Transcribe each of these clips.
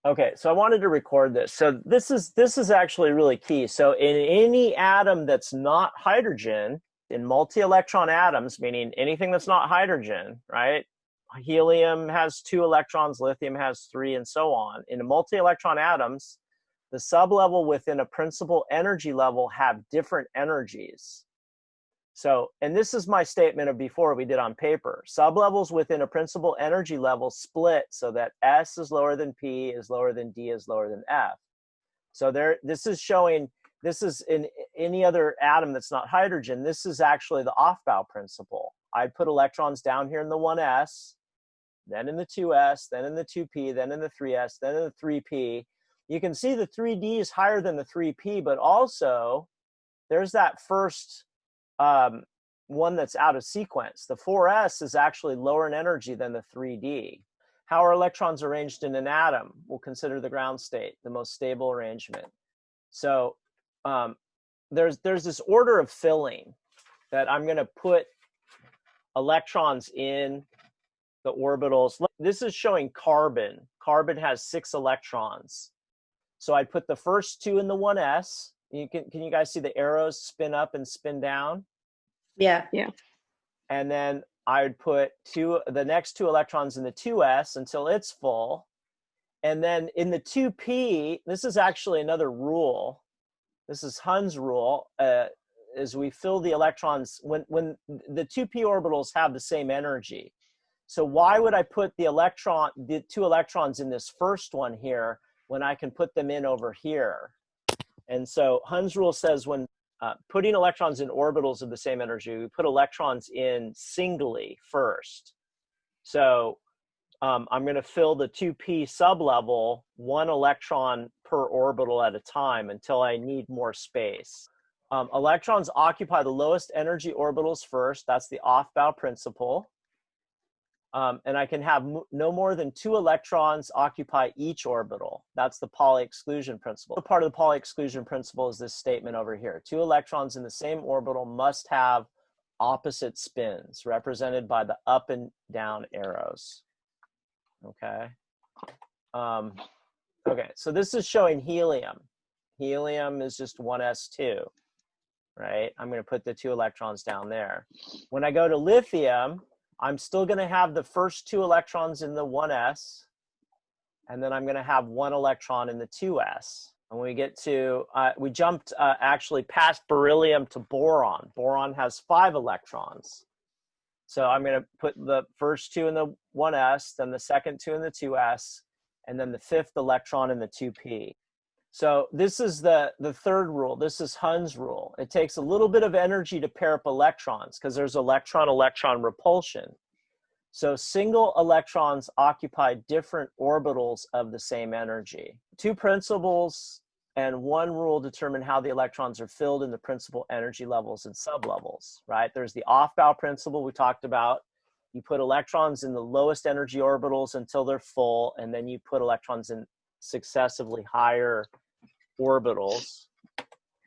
Okay, so I wanted to record this. So this is actually really key. So in any atom that's not hydrogen, in multi-electron atoms, meaning anything that's not hydrogen, right? Helium has 2 electrons, lithium has 3, and so on. In multi-electron atoms, the sublevel within a principal energy level have different energies. So, and this is my statement of before we did on paper. Sublevels within a principal energy level split so that S is lower than P, is lower than D, is lower than F. So there, this is showing, this is in any other atom that's not hydrogen, this is actually the Aufbau principle. I'd put electrons down here in the 1s, then in the 2s, then in the 2p, then in the 3s, then in the 3p. You can see the 3d is higher than the 3p, but also there's that first one that's out of sequence. The 4s is actually lower in energy than the 3d. How are electrons arranged in an atom? We'll consider the ground state, the most stable arrangement. So there's this order of filling that I'm going to put electrons in the orbitals. This is showing carbon. Carbon has 6 electrons. So I put the first 2 in the 1s. Can you guys see the arrows spin up and spin down? Yeah. Yeah. And then I would put the next 2 electrons in the 2s until it's full. And then in the 2p, this is actually another rule. This is Hund's rule. Is we fill the electrons when the 2p orbitals have the same energy. So why would I put the 2 electrons in this first one here when I can put them in over here? And so Hund's rule says when putting electrons in orbitals of the same energy, we put electrons in singly first. So I'm going to fill the 2p sublevel 1 electron per orbital at a time until I need more space. Electrons occupy the lowest energy orbitals first. That's the Aufbau principle. And I can have no more than 2 electrons occupy each orbital. That's the Pauli exclusion principle. Part of the Pauli exclusion principle is this statement over here. 2 electrons in the same orbital must have opposite spins, represented by the up and down arrows. Okay. Okay, so this is showing helium. Helium is just 1s2, right? I'm going to put the 2 electrons down there. When I go to lithium, I'm still going to have the first 2 electrons in the 1s, and then I'm going to have 1 electron in the 2s. And when we get to, we jumped actually past beryllium to boron. Boron has 5 electrons. So I'm going to put the first 2 in the 1s, then the second 2 in the 2s, and then the 5th electron in the 2p. So this is the third rule. This is Hund's rule. It takes a little bit of energy to pair up electrons because there's electron-electron repulsion. So single electrons occupy different orbitals of the same energy. 2 principles and 1 rule determine how the electrons are filled in the principal energy levels and sublevels, right? There's the Aufbau principle we talked about. You put electrons in the lowest energy orbitals until they're full, and then you put electrons in successively higher orbitals.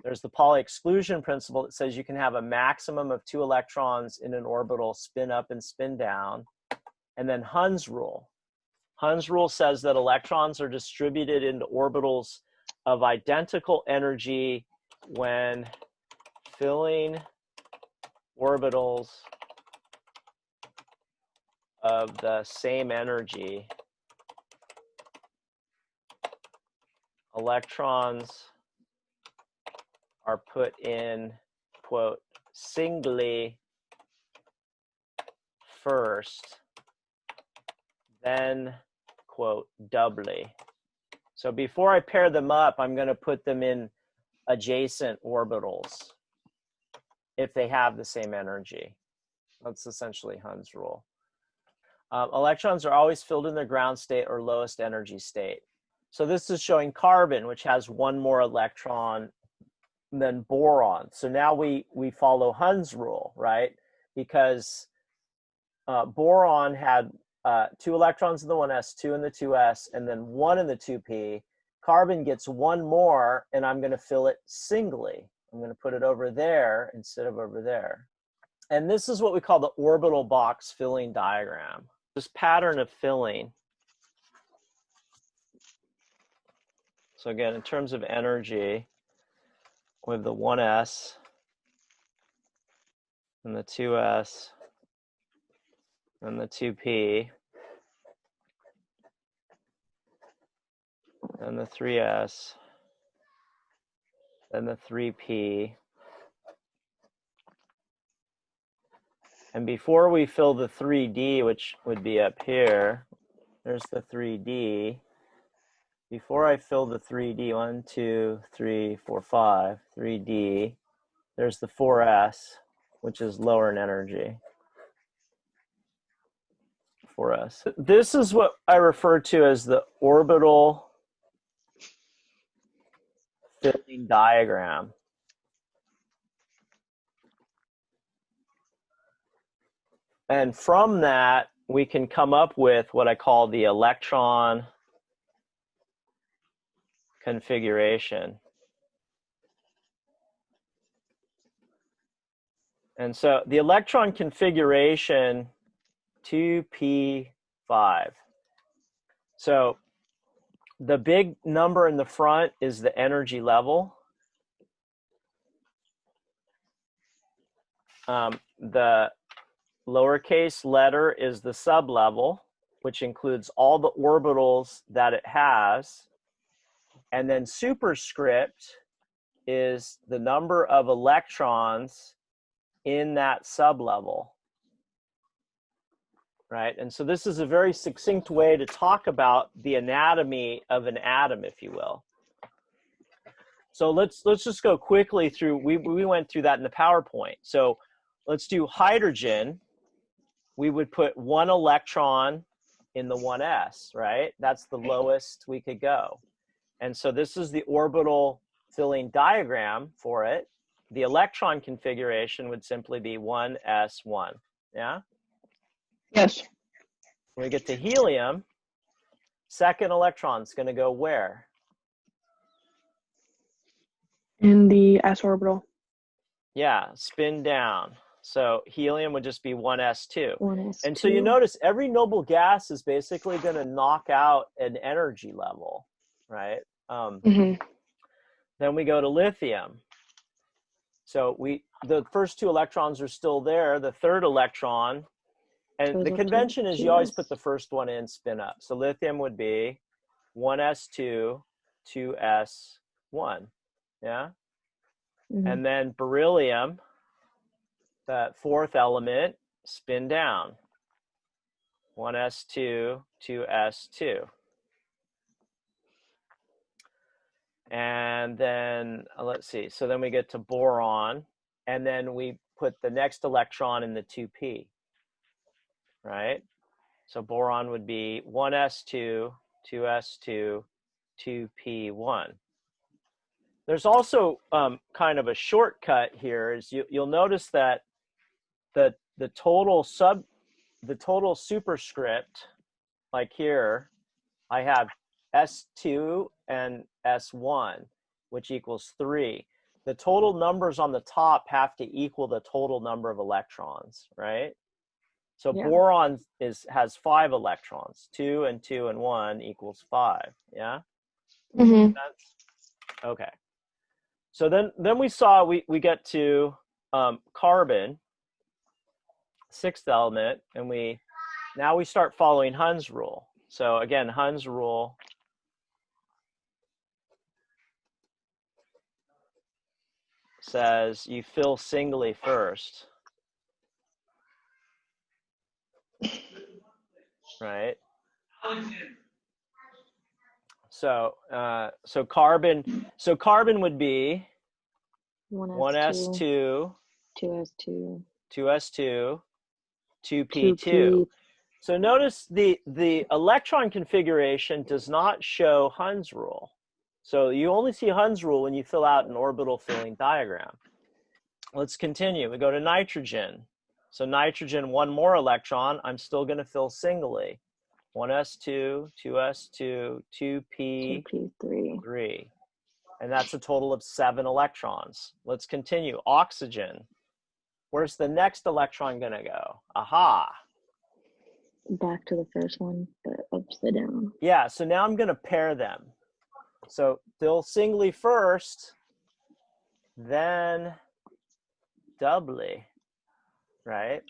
There's the Pauli exclusion principle that says you can have a maximum of 2 electrons in an orbital spin up and spin down. And then Hund's rule. Hund's rule says that electrons are distributed into orbitals of identical energy when filling orbitals of the same energy. Electrons are put in, quote, singly first, then, quote, doubly. So before I pair them up, I'm going to put them in adjacent orbitals if they have the same energy. That's essentially Hund's rule. Electrons are always filled in their ground state or lowest energy state. So this is showing carbon, which has 1 more electron than boron. So now we follow Hund's rule, right? Because boron had 2 electrons in the 1s, 2 in the 2s, and then 1 in the 2p. Carbon gets 1 more, and I'm going to fill it singly. I'm going to put it over there instead of over there. And this is what we call the orbital box filling diagram. This pattern of filling So again, in terms of energy, we have the 1s and the 2s and the 2p and the 3s and the 3p. And before we fill the 3d, which would be up here, there's the 3d. Before I fill the 3d, 1, 2, 3, 4, 5, 3d, there's the 4s, which is lower in energy. 4s. This is what I refer to as the orbital filling diagram. And from that, we can come up with what I call the electron configuration. And so the electron configuration 2p5. So the big number in the front is the energy level. The lowercase letter is the sublevel, which includes all the orbitals that it has. And then superscript is the number of electrons in that sublevel, right? And so this is a very succinct way to talk about the anatomy of an atom, if you will. So let's just go quickly through, we went through that in the PowerPoint. So let's do hydrogen. We would put 1 electron in the 1s, right? That's the lowest we could go. And so this is the orbital filling diagram for it. The electron configuration would simply be 1s1, yeah? Yes. When we get to helium, second electron's gonna go where? In the s orbital. Yeah, spin down. So helium would just be 1s2. 1s2. And so you notice every noble gas is basically gonna knock out an energy level, right? Then we go to lithium. So the first 2 electrons are still there. The third electron, and the convention is you always put the first one in, spin up. So lithium would be 1s2, 2s1, yeah? And then beryllium, that fourth element, spin down. 1s2, 2s2. And then, let's see, so then we get to boron, and then we put the next electron in the 2p, right? So boron would be 1s2, 2s2, 2p1. There's also kind of a shortcut here, is you'll notice that the total superscript, like here, I have S2 and S1, which equals 3. The total numbers on the top have to equal the total number of electrons, right? So boron has 5 electrons. 2 and 2 and 1 equals 5, yeah? Okay. So then we saw we get to carbon, 6th element, and now we start following Hund's rule. So again, Hund's rule says you fill singly first, right? So carbon would be 1s2, 2s2, 2s2, 2p2. So notice the electron configuration does not show Hund's rule. So you only see Hund's rule when you fill out an orbital filling diagram. Let's continue. We go to nitrogen. So nitrogen, 1 more electron, I'm still going to fill singly. 1s2, 2s2, 2p3. And that's a total of 7 electrons. Let's continue. Oxygen. Where's the next electron going to go? Aha. Back to the first one, but upside down. Yeah, so now I'm going to pair them. So they'll singly first, then doubly, right?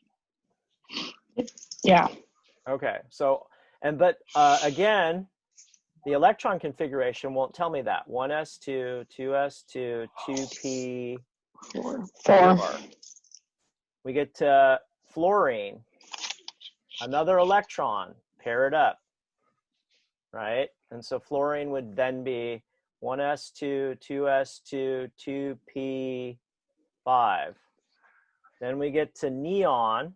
Yeah. Okay, so, but again, the electron configuration won't tell me that. 1s2, 2s2, 2p4. 4. We get to fluorine, another electron, pair it up, right? And so fluorine would then be 1s2, 2s2, 2p5. Then we get to neon,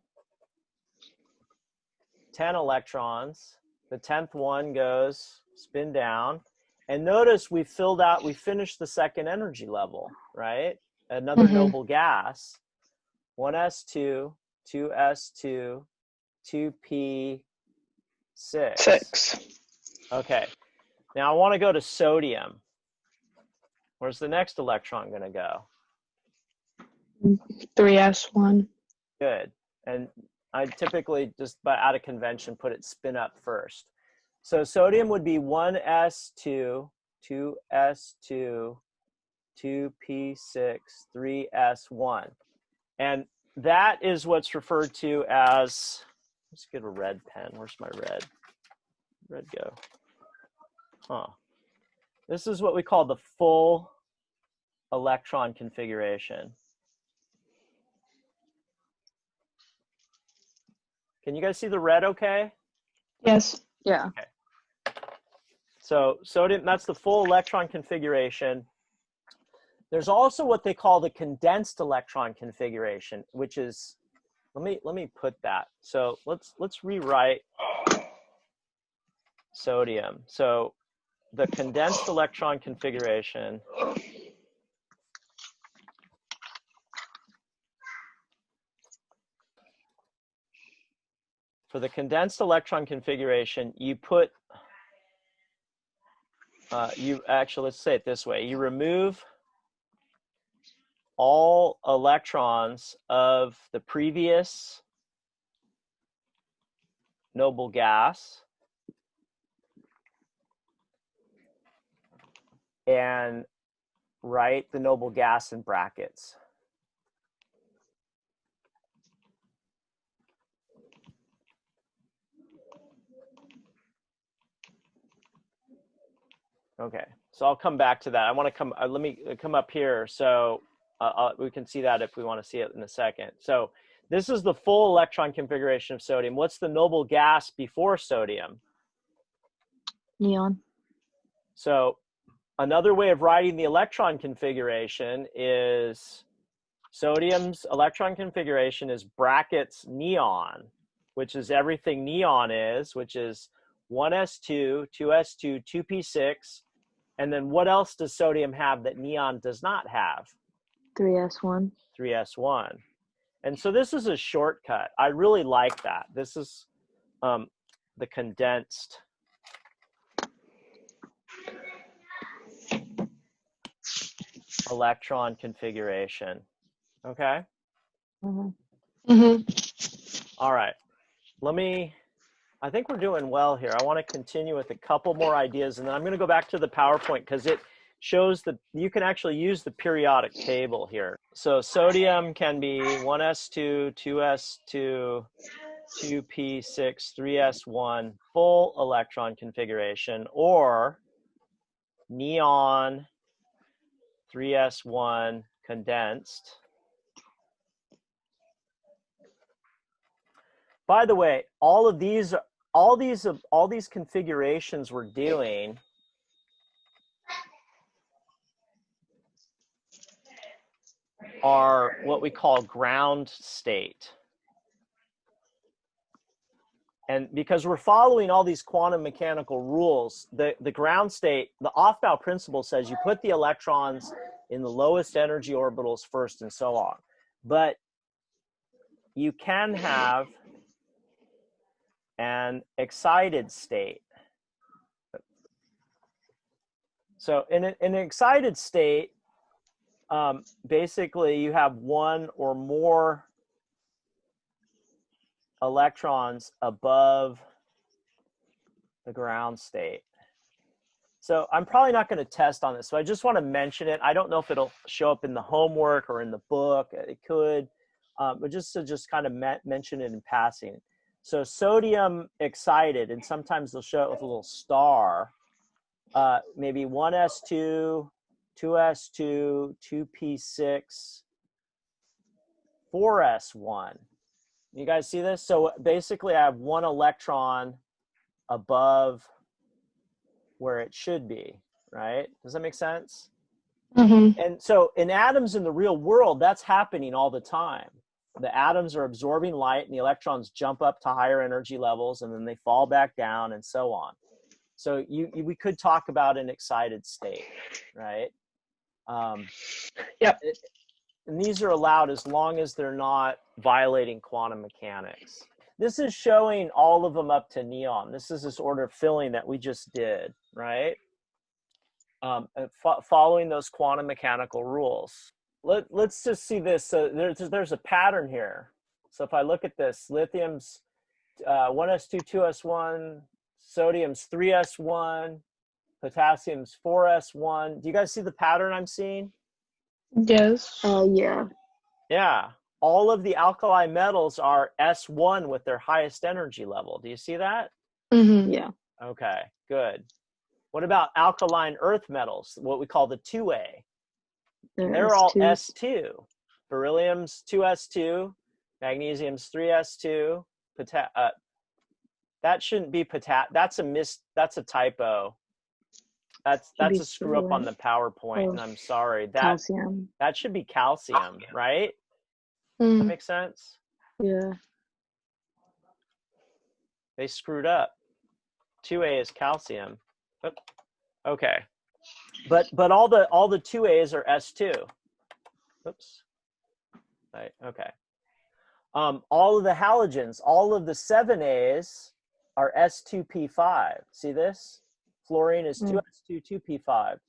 10 electrons. The 10th one goes spin down. And notice we finished the second energy level, right? Another noble gas. 1s2, 2s2, 2p6. 6. Okay. Now I want to go to sodium. Where's the next electron going to go? 3s1. Good. And I typically just out of convention put it spin up first. So sodium would be 1s2, 2s2, 2p6, 3s1. And that is what's referred to as, let's get a red pen. Where's my red? Red go. Huh. This is what we call the full electron configuration. Can you guys see the red okay? Yes. Yeah. Okay. So sodium, that's the full electron configuration. There's also what they call the condensed electron configuration, which is, let me put that. So let's rewrite sodium. So the condensed electron configuration for the condensed electron configuration, you put, let's say it this way. You remove all electrons of the previous noble gas and write the noble gas in brackets. Okay, so I'll come back to that. I want to come, let me come up here so we can see that if we want to see it in a second. So this is the full electron configuration of sodium. What's the noble gas before sodium? Neon. So another way of writing the electron configuration is sodium's electron configuration is brackets neon, which is everything neon is, which is 1s2, 2s2, 2p6, and then what else does sodium have that neon does not have? 3s1. 3s1. And so this is a shortcut. I really like that. This is the condensed electron configuration. Okay? All right. I think we're doing well here. I want to continue with a couple more ideas, and then I'm going to go back to the PowerPoint because it shows that you can actually use the periodic table here. So sodium can be 1s2, 2s2, 2p6, 3s1, full electron configuration, or neon 3s1 condensed. By the way, all these configurations we're doing are what we call ground state. And because we're following all these quantum mechanical rules, the ground state, the Aufbau principle says you put the electrons in the lowest energy orbitals first and so on. But you can have an excited state. So in an excited state, basically you have one or more electrons above the ground state. So I'm probably not going to test on this, so I just want to mention it. I don't know if it'll show up in the homework or in the book. It could, but just to kind of mention it in passing. So sodium excited, and sometimes they'll show it with a little star. Maybe 1s2, 2s2, 2p6, 4s1. You guys see this? So basically I have one electron above where it should be, right? Does that make sense? Mm-hmm. And so in atoms in the real world, that's happening all the time. The atoms are absorbing light and the electrons jump up to higher energy levels and then they fall back down and so on. So we could talk about an excited state, right? Yep. And these are allowed as long as they're not violating quantum mechanics. This is showing all of them up to neon. This is this order of filling that we just did, right? Following those quantum mechanical rules. Let's just see this. So there's a pattern here. So if I look at this, lithium's 1s2, 2s1, sodium's 3s1, potassium's 4s1. Do you guys see the pattern I'm seeing? Yes. Yeah. Yeah. All of the alkali metals are S1 with their highest energy level. Do you see that? Mm-hmm. Yeah. Okay, good. What about alkaline earth metals, what we call the 2A? They're all S2. Beryllium's 2S2, magnesium's 3S2, that shouldn't be that's a typo. That's a screw up on the PowerPoint, and I'm sorry. Calcium. That should be calcium, right? Mm. That makes sense? Yeah. They screwed up. 2A is calcium. Oop. Okay. But all the 2A's are S2. Oops. Right. Okay. All of the halogens, all of the 7A's are S2P5. See this? Fluorine is 2S2, 2P5.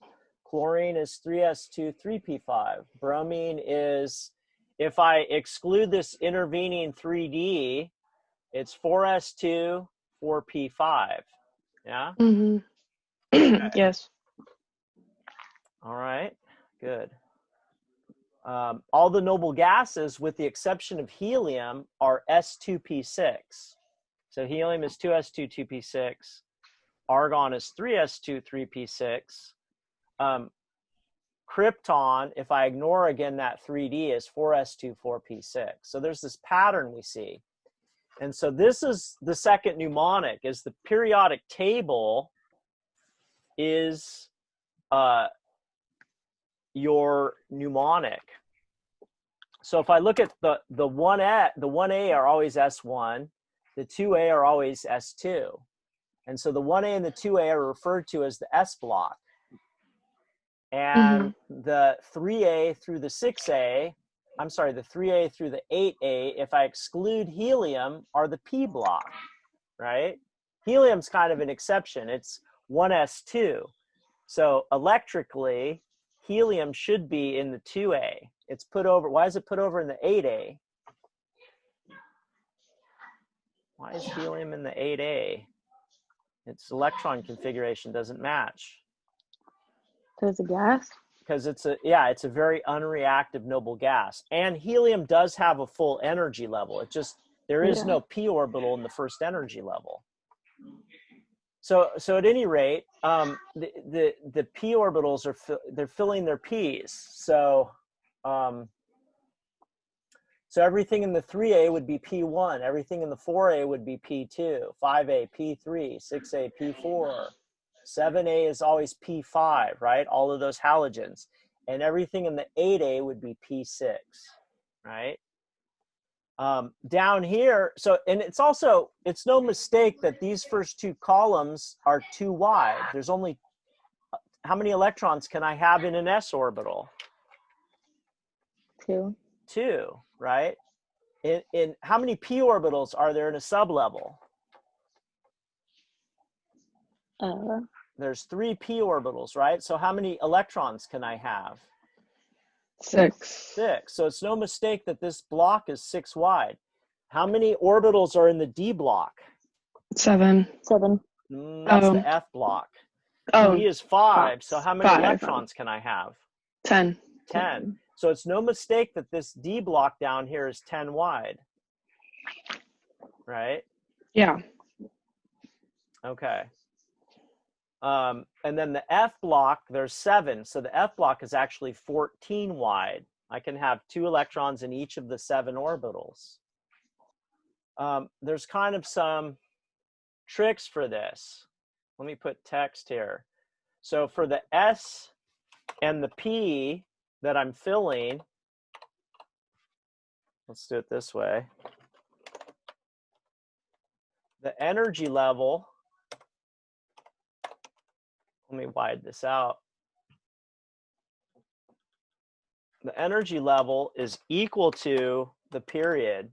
Chlorine is 3S2, 3P5. Bromine is, if I exclude this intervening 3D, it's 4S2, 4P5. Yeah? Mm-hmm. Okay. Yes. All right, good. All the noble gases, with the exception of helium, are S2P6. So helium is 2S2, 2P6. Argon is 3S2, 3P6. Krypton, if I ignore again that 3D, is 4S2, 4P6. So there's this pattern we see. And so this is the second mnemonic, is the periodic table is your mnemonic. So if I look at the 1A are always S1, the 2A are always S2. And so the 1A and the 2A are referred to as the S block. And the 3A through the 6A, I'm sorry, the 3A through the 8A, if I exclude helium, are the P block, right? Helium's kind of an exception. It's 1s2. So electrically, helium should be in the 2A. It's put over, why is it put over in the 8A? Why is helium in the 8A? Its electron configuration doesn't match. So it's a gas? Because it's a very unreactive noble gas. And helium does have a full energy level. It just, there is no p orbital in the first energy level. So at any rate, the p orbitals they're filling their p's. So everything in the 3A would be P1, everything in the 4A would be P2, 5A, P3, 6A, P4, 7A is always P5, right? All of those halogens. And everything in the 8A would be P6, right? Down here, so, and it's no mistake that these first two columns are too wide. There's only, how many electrons can I have in an s orbital? 2. 2, right? In how many p orbitals are there in a sublevel? There's 3 p orbitals, right? So how many electrons can I have? 6. 6. So it's no mistake that this block is 6 wide. How many orbitals are in the d block? 7. 7. That's the f block. Oh, D is 5. So how many 5. electrons can I have? 10. 10. So it's no mistake that this D block down here is 10 wide. Right? Yeah. Okay. And then the F block, there's 7. So the F block is actually 14 wide. I can have 2 electrons in each of the 7 orbitals. There's kind of some tricks for this. Let me put text here. So for the S and the P that I'm filling, let's do it this way. The energy level, let me widen this out. The energy level is equal to the period.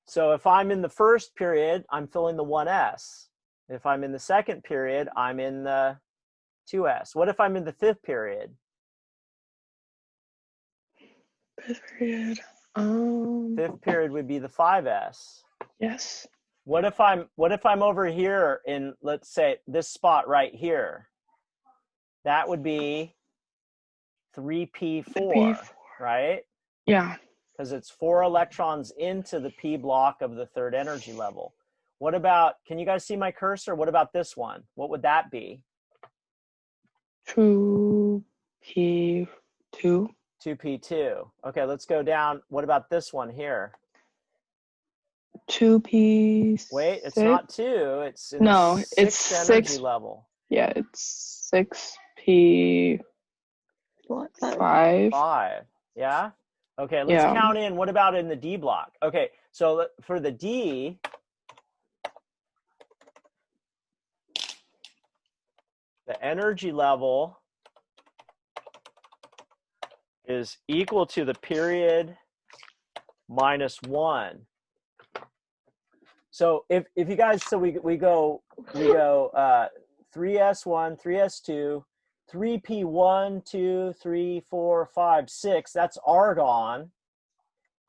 So if I'm in the first period, I'm filling the 1s. If I'm in the second period, I'm in the 2s. What if I'm in the 5th period? 5th period. 5th period would be the 5s. Yes. What if I'm over here in, let's say, this spot right here? That would be 3p4, P4. right? Yeah. Because it's 4 electrons into the p block of the 3rd energy level. What about, can you guys see my cursor? What about this one? What would that be? 2p2. 2p2. Okay, let's go down. What about this one here? 2p6. Wait, it's not 2. It's in No, the it's 6th energy 6. level. Yeah, it's 6p5. 5. Yeah? Okay, let's Yeah. count in. What about in the D block? Okay, so for the D, the energy level is equal to the period minus 1. So if you guys, so we go 3s1, 3s2, 3p1, 2, 3, 4, 5, 6. That's argon.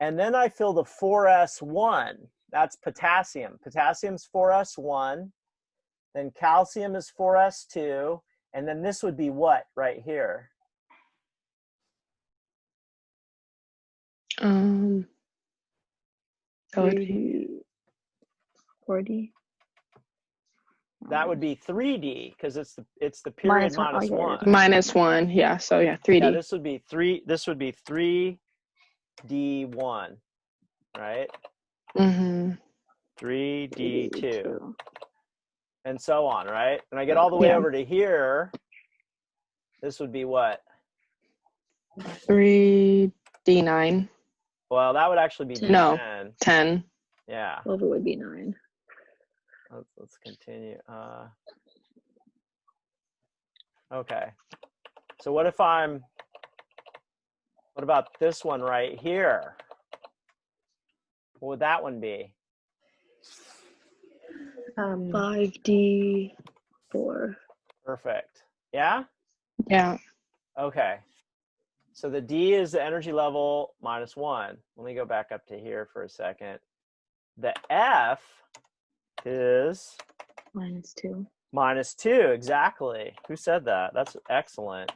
And then I fill the 4s1. That's potassium. Potassium's 4s1. Then calcium is 4s2. And then this would be what right here? That would be 40. That would be 3D because it's the period minus 1. minus 1. Yeah, so yeah, 3D. Yeah, this would be 3D1, right? Mm-hmm. 3D2. And so on, right? And I get all the way over to here. This would be what? 3D9. Well, that would actually be 10. No, 10. 10. Yeah. Over would be 9. Let's continue. Okay. So what about this one right here? What would that one be? 5D4. Perfect. Yeah? Yeah. Okay. So the D is the energy level minus 1. Let me go back up to here for a second. The F is -2. -2, exactly. Who said that? That's excellent.